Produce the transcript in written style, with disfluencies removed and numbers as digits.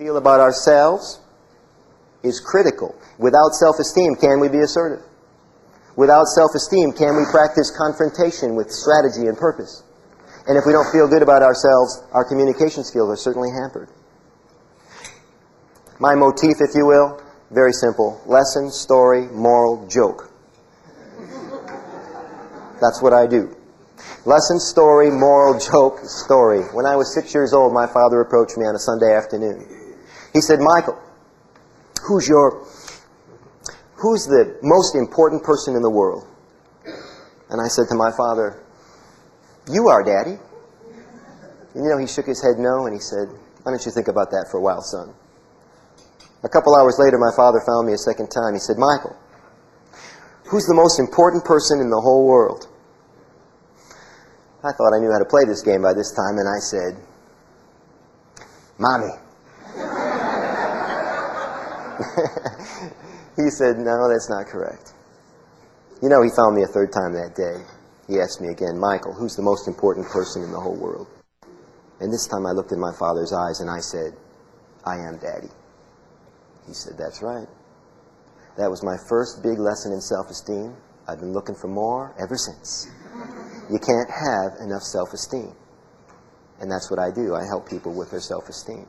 Feel about ourselves is critical. Without self-esteem, can we be assertive? Without self-esteem, can we practice confrontation with strategy and purpose? And if we don't feel good about ourselves, our communication skills are certainly hampered. My motif, if you will, very simple. Lesson, story, moral, joke. That's what I do. Lesson, story, moral, joke, story. When I was 6 years old, my father approached me on a Sunday afternoon. He said, Michael, who's the most important person in the world? And I said to my father, you are, Daddy. And you know, he shook his head no, and he said, why don't you think about that for a while, son? A couple hours later, my father found me a second time. He said, Michael, who's the most important person in the whole world? I thought I knew how to play this game by this time, and I said, Mommy. He said, no, that's not correct. You know, he found me a third time that day. He asked me again, Michael, who's the most important person in the whole world? And this time I looked in my father's eyes and I said, I am Daddy. He said, that's right. That was my first big lesson in self-esteem. I've been looking for more ever since. You can't have enough self-esteem. And that's what I do. I help people with their self-esteem.